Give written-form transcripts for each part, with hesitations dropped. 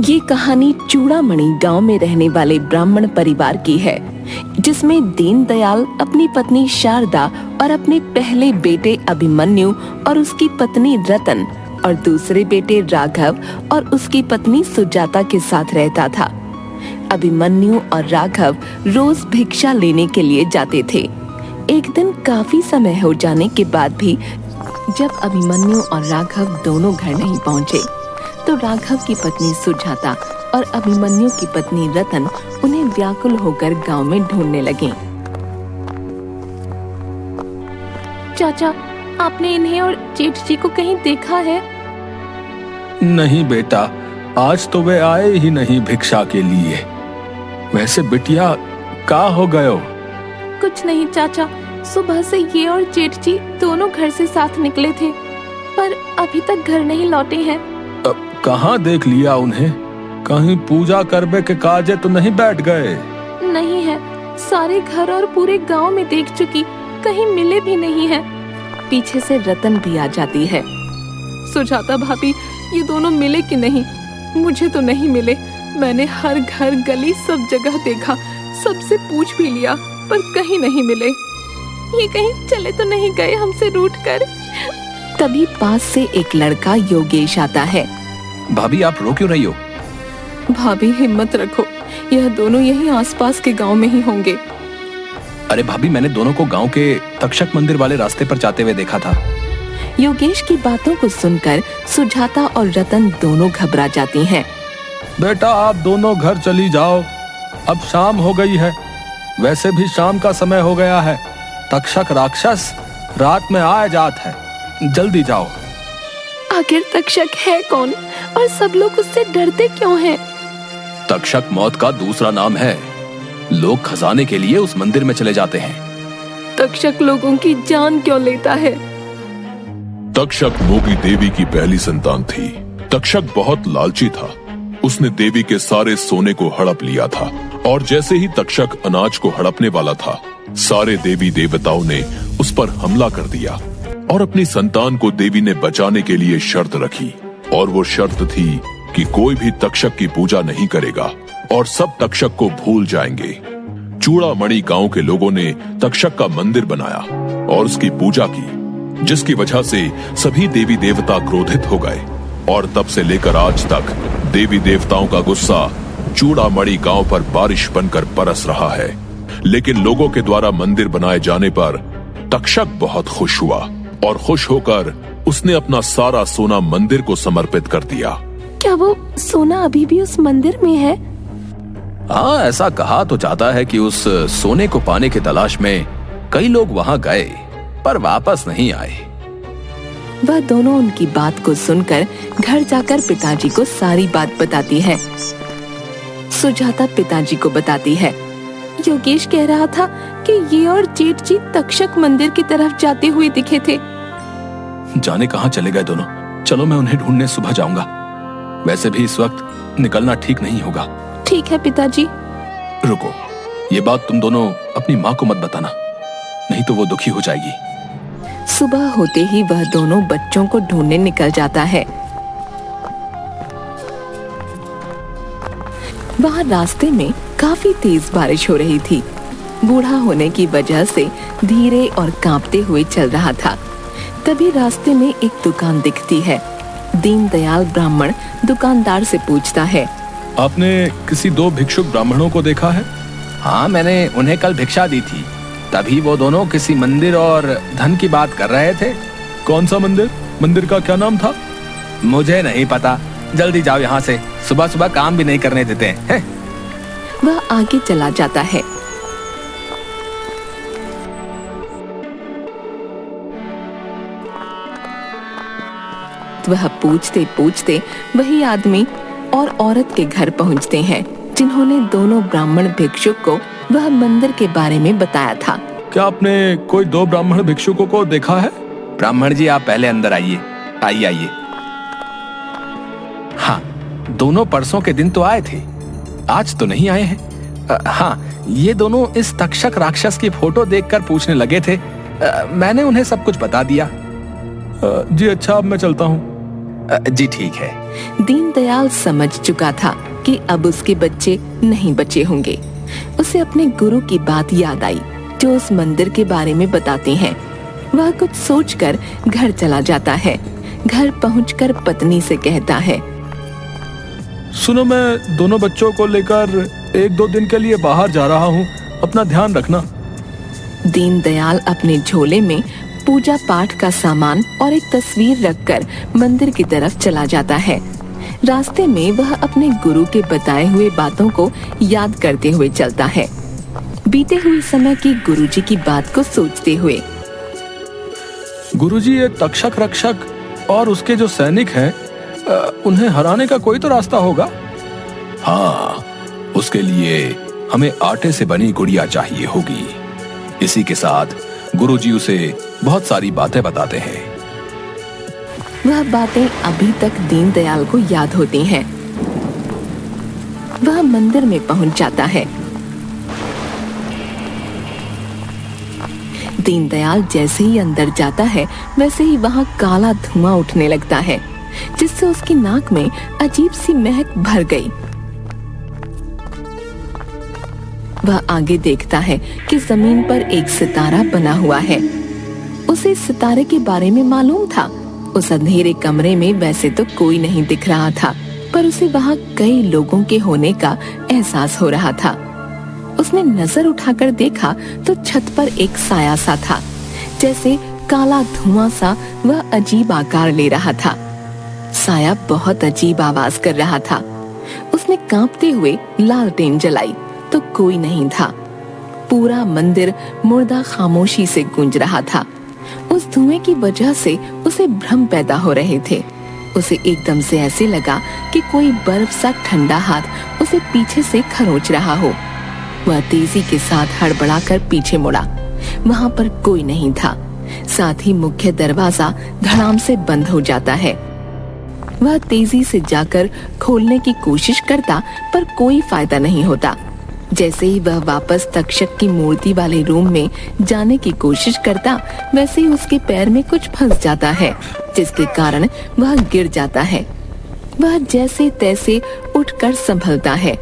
ये कहानी चूड़ामणि गांव में रहने वाले ब्राह्मण परिवार की है, जिसमें दीनदयाल अपनी पत्नी शारदा और अपने पहले बेटे अभिमन्यु और उसकी पत्नी रतन और दूसरे बेटे राघव और उसकी पत्नी सुजाता के साथ रहता था। अभिमन्यु और राघव रोज भिक्षा लेने के लिए जाते थे। एक दिन काफी समय हो जाने के बाद भी जब अभिमन्यु और राघव दोनों घर नहीं पहुँचे, तो राघव की पत्नी सुजाता और अभिमन्यु की पत्नी रतन उन्हें व्याकुल होकर गांव में ढूंढने लगे। चाचा, आपने इन्हें और जेठ जी को कहीं देखा है? नहीं बेटा, आज तो वे आए ही नहीं भिक्षा के लिए। वैसे बिटिया, का हो गयो? कुछ नहीं चाचा, सुबह से ये और जेठ जी दोनों घर से साथ निकले थे, पर अभी तक घर नहीं लौटे हैं। कहाँ देख लिया उन्हें? कहीं पूजा करबे के काजे तो नहीं बैठ गए? नहीं है, सारे घर और पूरे गांव में देख चुकी, कहीं मिले भी नहीं है। पीछे से रतन भी आ जाती है। सुजाता भाभी, ये दोनों मिले कि नहीं? मुझे तो नहीं मिले। मैंने हर घर गली सब जगह देखा, सबसे पूछ भी लिया, पर कहीं नहीं मिले। ये कहीं चले तो नहीं गए हमसे रूठकर? तभी पास से एक लड़का योगेश आता है। भाभी, आप रो क्यों रही हो? भाभी, हिम्मत रखो, यह दोनों यहीं आसपास के गांव में ही होंगे। अरे भाभी, मैंने दोनों को गांव के तक्षक मंदिर वाले रास्ते पर जाते हुए देखा था। योगेश की बातों को सुनकर सुजाता और रतन दोनों घबरा जाती हैं। बेटा, आप दोनों घर चली जाओ, अब शाम हो गई है। वैसे भी शाम का समय हो गया है। तक्षक राक्षस रात में आ जात है, जल्दी जाओ। आखिर तक्षक है कौन और सब लोग उससे डरते क्यों हैं? तक्षक मौत का दूसरा नाम है। लोग खजाने के लिए उस मंदिर में चले जाते हैं। तक्षक लोगों की जान क्यों लेता है? तक्षक मोगी देवी की पहली संतान थी। तक्षक बहुत लालची था। उसने देवी के सारे सोने को हड़प लिया था, और जैसे ही तक्षक अनाज को हड़पने वाला था, सारे देवी देवताओं ने उस पर हमला कर दिया और अपनी संतान को देवी ने बचाने के लिए शर्त रखी। और वो शर्त थी कि कोई भी तक्षक की पूजा नहीं करेगा और सब तक्षक को भूल जाएंगे। चूड़ामणि गांव के लोगों ने तक्षक का मंदिर बनाया और उसकी पूजा की, जिसकी वजह से सभी देवी देवता क्रोधित हो गए। और तब से लेकर आज तक देवी देवताओं का गुस्सा चूड़ामणि गांव पर बारिश बनकर बरस रहा है। लेकिन लोगों के द्वारा मंदिर बनाए जाने पर तक्षक बहुत खुश हुआ और खुश होकर उसने अपना सारा सोना मंदिर को समर्पित कर दिया। क्या वो सोना अभी भी उस मंदिर में है? हाँ, ऐसा कहा तो जाता है कि उस सोने को पाने की तलाश में कई लोग वहाँ गए, पर वापस नहीं आए। वह दोनों उनकी बात को सुनकर घर जाकर पिताजी को सारी बात बताती है। सुजाता पिताजी को बताती है, योगेश कह रहा था कि ये और जेठ जी तक्षक मंदिर की तरफ जाते हुए दिखे थे। जाने कहाँ चले गए दोनों? चलो, मैं उन्हें ढूंढने सुबह जाऊंगा। वैसे भी इस वक्त निकलना ठीक नहीं होगा। ठीक है पिताजी। रुको, ये बात तुम दोनों अपनी माँ को मत बताना, नहीं तो वो दुखी हो जाएगी। सुबह होते ही वह दोनों बच्चों को ढूंढने निकल जाता है। वहाँ रास्ते में काफी तेज बारिश हो रही थी। बूढ़ा होने की वजह से धीरे और कांपते हुए चल रहा था। तभी रास्ते में एक दुकान दिखती है। दीनदयाल ब्राह्मण दुकानदार से पूछता है, आपने किसी दो भिक्षुक ब्राह्मणों को देखा है? हाँ, मैंने उन्हें कल भिक्षा दी थी। तभी वो दोनों किसी मंदिर और धन की बात कर रहे थे। कौन सा मंदिर? मंदिर का क्या नाम था? मुझे नहीं पता। जल्दी जाओ यहाँ से, सुबह सुबह काम भी नहीं करने देते हैं। वह आगे चला जाता है। वह पूछते पूछते वही आदमी और औरत के घर पहुंचते हैं, जिन्होंने दोनों ब्राह्मण भिक्षुक को वह मंदिर के बारे में बताया था। क्या आपने कोई दो ब्राह्मण भिक्षुकों को देखा है? ब्राह्मण जी, आप पहले अंदर आइए। आइए आइए। हाँ, दोनों परसों के दिन तो आए थे, आज तो नहीं आए हैं। हाँ, ये दोनों इस तक्षक राक्षस की फोटो देखकर पूछने लगे थे। मैंने उन्हें सब कुछ बता दिया। जी अच्छा, अब मैं चलता हूँ। जी ठीक है। दीनदयाल समझ चुका था कि अब उसके बच्चे नहीं बचे होंगे। उसे अपने गुरु की बात याद आई जो उस मंदिर के बारे में बताते हैं। वह कुछ सोचकर घर चला जाता है। घर पहुंचकर पत्नी से कहता है, सुनो, मैं दोनों बच्चों को लेकर 1-2 दिन के लिए बाहर जा रहा हूँ, अपना ध्यान रखना। दीनदयाल अपने झोले में पूजा पाठ का सामान और एक तस्वीर रखकर मंदिर की तरफ चला जाता है। रास्ते में वह अपने गुरु के बताए हुए बातों को याद करते हुए चलता है, बीते हुए समय की गुरुजी की बात को सोचते हुए। गुरुजी, ये तक्षक रक्षक और उसके जो सैनिक हैं, उन्हें हराने का कोई तो रास्ता होगा। हाँ, उसके लिए हमें आटे से बनी गुड़िया चाहिए होगी। इसी के साथ गुरुजी उसे बहुत सारी बातें बताते हैं। वह बातें अभी तक दीनदयाल को याद होती हैं। वह मंदिर में पहुंच जाता है। दीनदयाल जैसे ही अंदर जाता है वैसे ही वहां काला धुआं उठने लगता है, जिससे उसकी नाक में अजीब सी महक भर गई। वह आगे देखता है कि जमीन पर एक सितारा बना हुआ है। उसे इस सितारे के बारे में मालूम था। उस अंधेरे कमरे में वैसे तो कोई नहीं दिख रहा था, पर उसे वहां कई लोगों के होने का एहसास हो रहा था। उसने नजर उठाकर देखा तो छत पर एक साया सा था, जैसे काला धुआं सा वह अजीब आकार ले रहा था। साया बहुत अजीब आवाज कर रहा था। उसने कांपते हुए लालटेन जलाई तो कोई नहीं था। पूरा मंदिर मुर्दा खामोशी से गूंज रहा था। उस धुएं की वजह से उसे भ्रम पैदा हो रहे थे। उसे एकदम से ऐसे लगा कि कोई बर्फ सा ठंडा हाथ उसे पीछे से खरोंच रहा हो। वह तेजी के साथ हड़बड़ाकर पीछे मुड़ा। वहां पर कोई नहीं था। साथ ही मुख्य दरवाजा धड़ाम से बंद हो जाता है। वह तेजी से जाकर खोलने की कोशिश करता, पर कोई फायदा नहीं होता। जैसे ही वह वापस तक्षक की मूर्ति वाले रूम में जाने की कोशिश करता, वैसे ही उसके पैर में कुछ फंस जाता है, जिसके कारण वह गिर जाता है। वह जैसे तैसे उठकर संभलता है।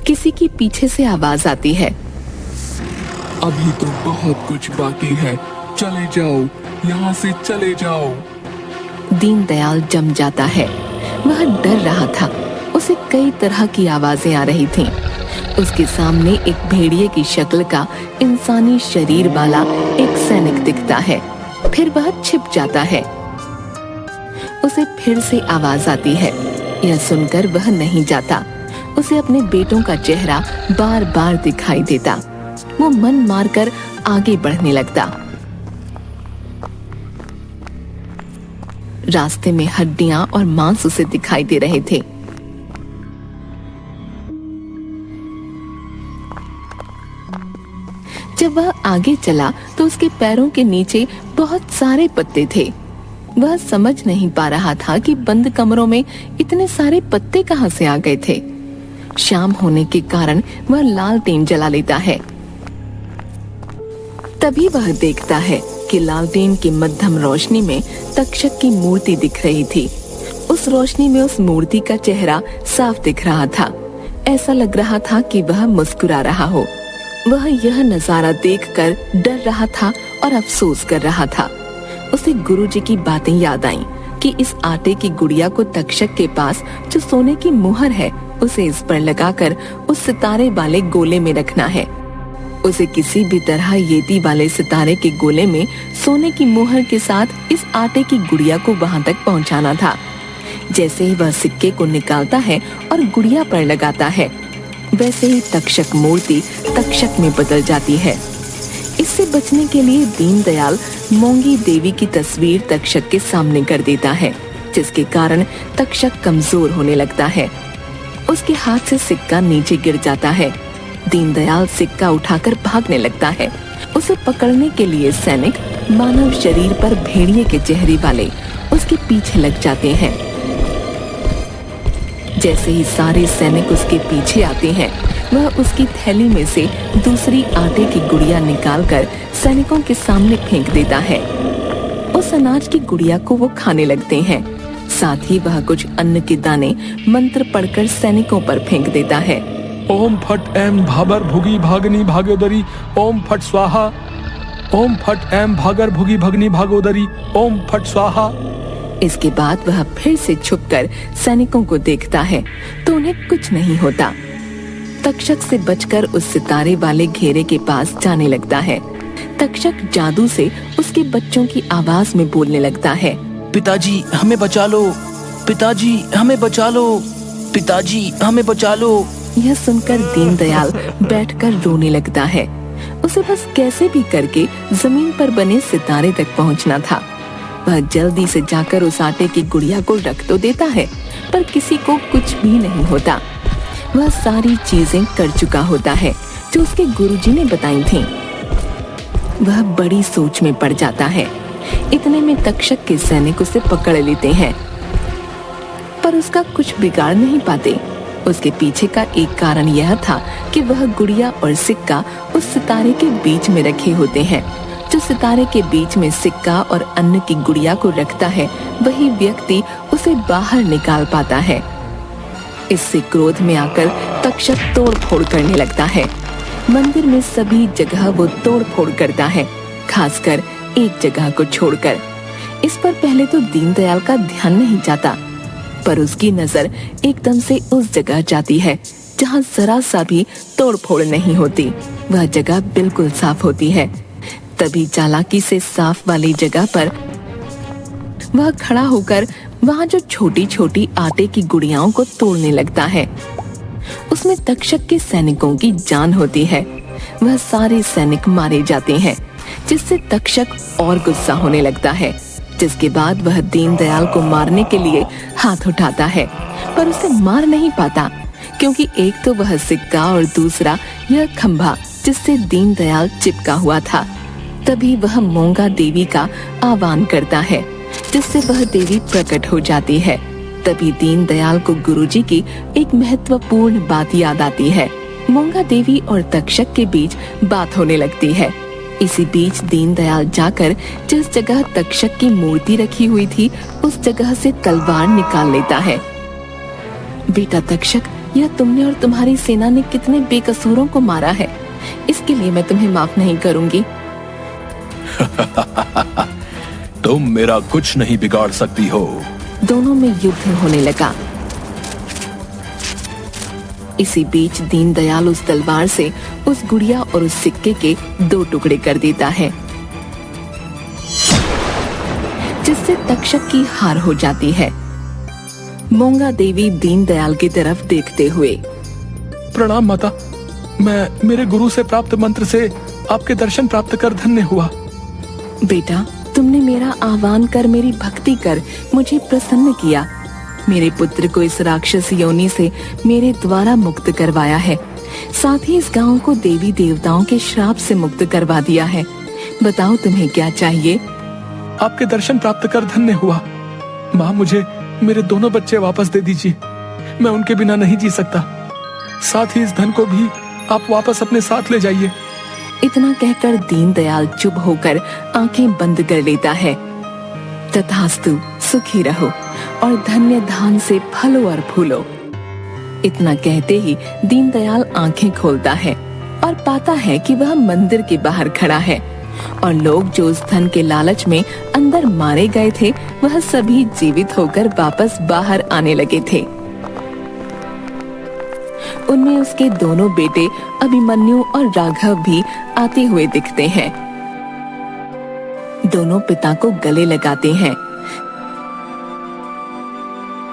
किसी की पीछे से आवाज आती है, अभी तो बहुत कुछ बाकी है, चले जाओ, यहाँ से चले जाओ। दीनदयाल जम जाता है। वह डर रहा था। उसे कई तरह की आवाजें आ रही थीं। उसके सामने एक भेड़िए की शक्ल का इंसानी शरीर वाला एक सैनिक दिखता है। फिर वह छिप जाता है। उसे फिर से आवाज आती है। यह सुनकर वह नहीं जाता। उसे अपने बेटों का चेहरा बार बार दिखाई देता। वो मन मारकर आगे बढ़ने लगता। रास्ते में हड्डियां और मांस उसे दिखाई दे रहे थे। जब वह आगे चला तो उसके पैरों के नीचे बहुत सारे पत्ते थे। वह समझ नहीं पा रहा था कि बंद कमरों में इतने सारे पत्ते कहां से आ गए थे। शाम होने के कारण वह लालटेन जला लेता है। तभी वह देखता है कि लालटेन की मध्यम रोशनी में तक्षक की मूर्ति दिख रही थी। उस रोशनी में उस मूर्ति का चेहरा साफ दिख रहा था। ऐसा लग रहा था कि वह मुस्कुरा रहा हो। वह यह नजारा देखकर डर रहा था और अफसोस कर रहा था। उसे गुरुजी की बातें याद आईं कि इस आटे की गुड़िया को तक्षक के पास जो सोने की मुहर है, उसे इस पर लगाकर उस सितारे वाले गोले में रखना है। उसे किसी भी तरह येती वाले सितारे के गोले में सोने की मुहर के साथ इस आटे की गुड़िया को वहां तक पहुंचाना था। जैसे ही वह सिक्के को निकालता है और गुड़िया पर लगाता है, वैसे ही तक्षक मूर्ति तक्षक में बदल जाती है। इससे बचने के लिए दीनदयाल मोंगी देवी की तस्वीर तक्षक के सामने कर देता है, जिसके कारण तक्षक कमजोर होने लगता है। उसके हाथ से सिक्का नीचे गिर जाता है। दीनदयाल सिक्का उठाकर भागने लगता है। उसे पकड़ने के लिए सैनिक मानव शरीर पर भेड़िए के चेहरे वाले उसके पीछे लग जाते हैं। जैसे ही सारे सैनिक उसके पीछे आते हैं, वह उसकी थैली में से दूसरी आटे की गुड़िया निकालकर सैनिकों के सामने फेंक देता है। उस अनाज की गुड़िया को वो खाने लगते हैं। साथ ही वह कुछ अन्न के दाने मंत्र पढ़कर सैनिकों पर फेंक देता है। ओम फट एम भाबर भुगी भागनी भागोदरी ओम फट स्वाहा। ओम फट एम भागर भुगी भगनी भागोदरी ओम फट स्वाहा। इसके बाद वह फिर से छुपकर सैनिकों को देखता है तो उन्हें कुछ नहीं होता। तक्षक से बचकर उस सितारे वाले घेरे के पास जाने लगता है। तक्षक जादू से उसके बच्चों की आवाज में बोलने लगता है, पिताजी हमें बचा लो, पिताजी हमें बचा लो, पिताजी हमें बचा लो। यह सुनकर दीनदयाल बैठकर रोने लगता है। उसे बस कैसे भी करके जमीन पर बने सितारे तक पहुंचना था। वह जल्दी से जाकर उस आटे की गुड़िया को रख तो देता है, पर किसी को कुछ भी नहीं होता। वह सारी चीजें कर चुका होता है जो उसके गुरुजी ने बताई थीं। वह बड़ी सोच में पड़ जाता है। इतने में तक्षक के सैनिक उसे पकड़ लेते हैं, पर उसका कुछ बिगाड़ नहीं पाते। उसके पीछे का एक कारण यह था कि वह गुड़िया और सिक्का उस सितारे के बीच में रखे होते हैं। जो सितारे के बीच में सिक्का और अन्न की गुड़िया को रखता है, वही व्यक्ति उसे बाहर निकाल पाता है। इससे क्रोध में आकर तक्षक तोड़ फोड़ करने लगता है। मंदिर में सभी जगह वो तोड़ फोड़ करता है, खासकर एक जगह को छोड़कर। इस पर पहले तो दीनदयाल का ध्यान नहीं जाता, पर उसकी नजर एकदम से उस जगह जाती है जहाँ जरा सा भी तोड़ फोड़ नहीं होती। वह जगह बिल्कुल साफ होती है। तभी चालाकी से साफ वाली जगह पर वह खड़ा होकर वहाँ जो छोटी छोटी आटे की गुड़ियाओं को तोड़ने लगता है। उसमें तक्षक के सैनिकों की जान होती है। वह सारे सैनिक मारे जाते हैं, जिससे तक्षक और गुस्सा होने लगता है। जिसके बाद वह दीनदयाल को मारने के लिए हाथ उठाता है, पर उसे मार नहीं पाता, क्योंकि एक तो वह सिक्का और दूसरा यह खंभा जिससे दीनदयाल चिपका हुआ था। तभी वह मोंगा देवी का आह्वान करता है, जिससे वह देवी प्रकट हो जाती है। तभी दीनदयाल को गुरुजी की एक महत्वपूर्ण बात याद आती है। मोंगा देवी और तक्षक के बीच बात होने लगती है। इसी बीच दीनदयाल जाकर जिस जगह तक्षक की मूर्ति रखी हुई थी, उस जगह से तलवार निकाल लेता है। बेटा तक्षक, यह तुमने और तुम्हारी सेना ने कितने बेकसूरों को मारा है, इसके लिए मैं तुम्हें माफ नहीं करूंगी। तुम मेरा कुछ नहीं बिगाड़ सकती हो। दोनों में युद्ध होने लगा। इसी बीच दीनदयाल उस तलवार से उस गुड़िया और उस सिक्के के 2 टुकड़े कर देता है, जिससे तक्षक की हार हो जाती है। मोंगा देवी दीनदयाल की तरफ देखते हुए, प्रणाम माता, मैं मेरे गुरु से प्राप्त मंत्र से आपके दर्शन प्राप्त कर धन्य हुआ। बेटा, तुमने मेरा आह्वान कर मेरी भक्ति कर मुझे प्रसन्न किया। मेरे पुत्र को इस राक्षस योनि से मेरे द्वारा मुक्त करवाया है। साथ ही इस गांव को देवी देवताओं के श्राप से मुक्त करवा दिया है। बताओ तुम्हें क्या चाहिए? आपके दर्शन प्राप्त कर धन्य हुआ। माँ, मुझे मेरे दोनों बच्चे वापस दे दीजिए। मैं उनके बिना नहीं जी सकता। साथ ही इस धन को भी आप वापस अपने साथ ले जाइए। इतना कहकर दीनदयाल चुप होकर आंखें बंद कर लेता है। तथास्तु, सुखी रहो और धन्य धान से फलो और फूलो। इतना कहते ही दीनदयाल आंखें खोलता है और पाता है कि वह मंदिर के बाहर खड़ा है और लोग जो उस धन के लालच में अंदर मारे गए थे, वह सभी जीवित होकर वापस बाहर आने लगे थे। उनमें उसके दोनों बेटे अभिमन्यु और राघव भी आते हुए दिखते हैं। दोनों पिता को गले लगाते हैं।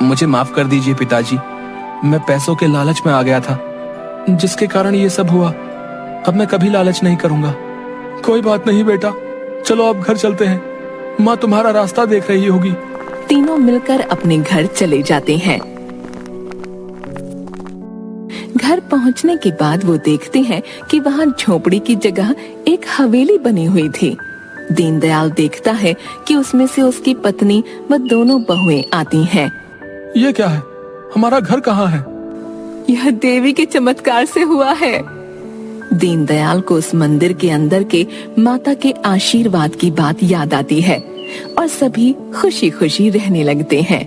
मुझे माफ कर दीजिए पिताजी, मैं पैसों के लालच में आ गया था, जिसके कारण ये सब हुआ। अब मैं कभी लालच नहीं करूंगा। कोई बात नहीं बेटा, चलो अब घर चलते हैं। माँ तुम्हारा रास्ता देख रही होगी। तीनों मिलकर अपने घर चले जाते हैं। घर पहुंचने के बाद वो देखते हैं कि वहाँ झोपड़ी की जगह एक हवेली बनी हुई थी। दीनदयाल देखता है कि उसमें से उसकी पत्नी व दोनों बहुएं आती हैं। ये क्या है? हमारा घर कहाँ है? यह देवी के चमत्कार से हुआ है। दीनदयाल को उस मंदिर के अंदर के माता के आशीर्वाद की बात याद आती है और सभी खुशी खुशी रहने लगते हैं।